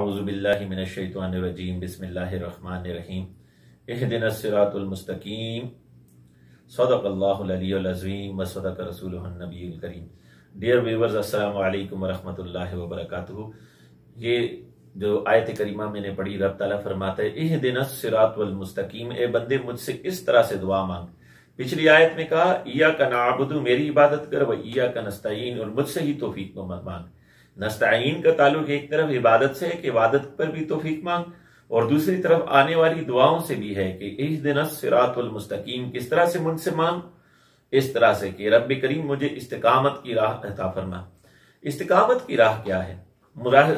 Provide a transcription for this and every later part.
اعوذ باللہ من الشیطان الرجیم بسم اللہ الرحمن الرحیم اہدنا الصراط المستقیم صدق اللہ العلی العظیم و صدق رسولہ النبی الکریم۔ ڈیئر ویورز، السلام علیکم ورحمۃ اللہ وبرکاتہ۔ یہ جو آیت کریمہ میں نے پڑھی، رب تعالیٰ فرماتا ہے اہدنا الصراط المستقیم، اے بندے مجھ سے اس طرح سے دعا مانگ۔ پچھلی آیت میں کہا ایاک نعبد، میری عبادت کر، و ایاک نستعین، اور مجھ سے ہی توفیق مانگ۔ نستعین کا تعلق ایک طرف عبادت سے ہے کہ عبادت پر بھی توفیق مانگ، اور دوسری طرف آنے والی دعاؤں سے بھی ہے کہ اہدنا الصراط المستقیم، کس طرح سے مجھ سے مانگ؟ اس طرح سے کہ رب کریم مجھے استقامت کی راہ عطا فرما۔ استقامت کی راہ کیا ہے؟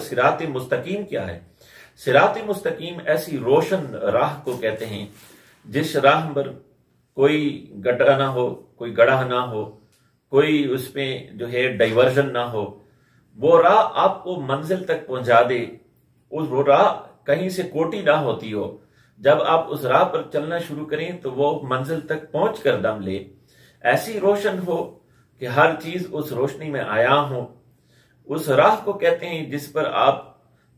صراط مستقیم کیا ہے؟ صراط مستقیم ایسی روشن راہ کو کہتے ہیں جس راہ پر کوئی گڈھا نہ ہو، کوئی گڑھا نہ ہو، کوئی اس میں جو ہے ڈائیورژن نہ ہو۔ وہ راہ آپ کو منزل تک پہنچا دے، اس وہ راہ کہیں سے کوٹی نہ ہوتی ہو۔ جب آپ اس راہ پر چلنا شروع کریں تو وہ منزل تک پہنچ کر دم لے، ایسی روشن ہو کہ ہر چیز اس روشنی میں عیاں ہو۔ اس راہ کو کہتے ہیں جس پر آپ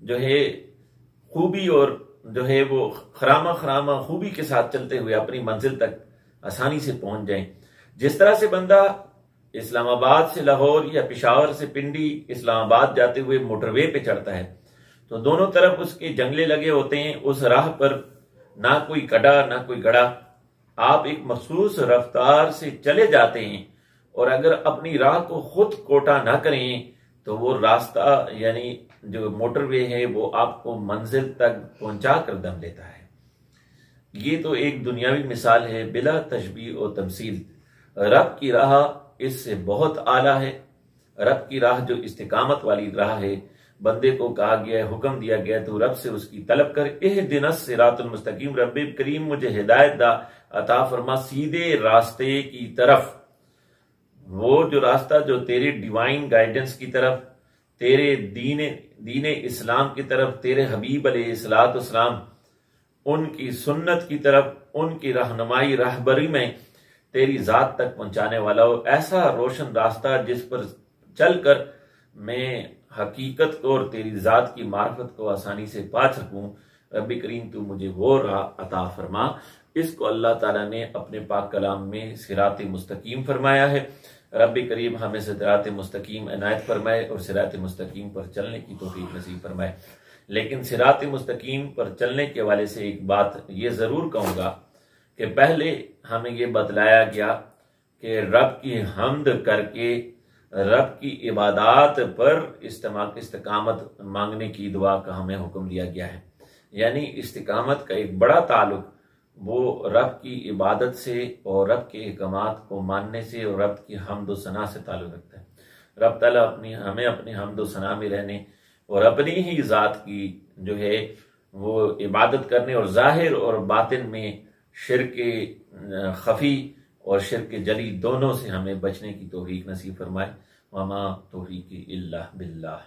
جو ہے خوبی اور جو ہے وہ خرامہ خوبی کے ساتھ چلتے ہوئے اپنی منزل تک آسانی سے پہنچ جائیں۔ جس طرح سے بندہ اسلام آباد سے لاہور یا پشاور سے پنڈی اسلام آباد جاتے ہوئے موٹر وے پہ چڑھتا ہے تو دونوں طرف اس کے جنگلے لگے ہوتے ہیں، اس راہ پر نہ کوئی کڈا نہ کوئی گڑا، آپ ایک مخصوص رفتار سے چلے جاتے ہیں، اور اگر اپنی راہ کو خود کوٹا نہ کریں تو وہ راستہ یعنی جو موٹر وے ہے وہ آپ کو منزل تک پہنچا کر دم لیتا ہے۔ یہ تو ایک دنیاوی مثال ہے بلا تشبیہ و تمثیل۔ رب کی راہ اس سے بہت اعلیٰ ہے۔ رب کی راہ جو استقامت والی راہ ہے، بندے کو کہا گیا ہے، حکم دیا گیا ہے تو رب سے اس کی طلب کر، اہدنا الصراط المستقیم، رب کریم مجھے ہدایت دا، عطا فرما سیدھے راستے کی طرف۔ وہ جو راستہ جو تیرے ڈیوائن گائیڈنس کی طرف، تیرے دین اسلام کی طرف، تیرے حبیب علیہ السلام ان کی سنت کی طرف، ان کی رہنمائی رہبری میں تیری ذات تک پہنچانے والا ہو، ایسا روشن راستہ جس پر چل کر میں حقیقت کو اور تیری ذات کی معرفت کو آسانی سے پا سکوں۔ رب کریم تو مجھے وہ راہ عطا فرما۔ اس کو اللہ تعالیٰ نے اپنے پاک کلام میں صراط مستقیم فرمایا ہے۔ رب کریم ہمیں صراط مستقیم عنایت فرمائے اور صراط مستقیم پر چلنے کی توفیق نصیب فرمائے۔ لیکن صراط مستقیم پر چلنے کے حوالے سے ایک بات یہ ضرور کہوں گا کہ پہلے ہمیں یہ بتلایا گیا کہ رب کی حمد کر کے رب کی عبادات پر استقامت مانگنے کی دعا کا ہمیں حکم دیا گیا ہے۔ یعنی استقامت کا ایک بڑا تعلق وہ رب کی عبادت سے اور رب کے احکامات کو ماننے سے اور رب کی حمد و ثنا سے تعلق رکھتا ہے۔ رب تعالیٰ ہمیں اپنی حمد و ثنا میں رہنے اور اپنی ہی ذات کی جو ہے وہ عبادت کرنے اور ظاہر اور باطن میں شرک خفی اور شرک جلی دونوں سے ہمیں بچنے کی توفیق نصیب فرمائے۔ وما توفیقی الا باللہ۔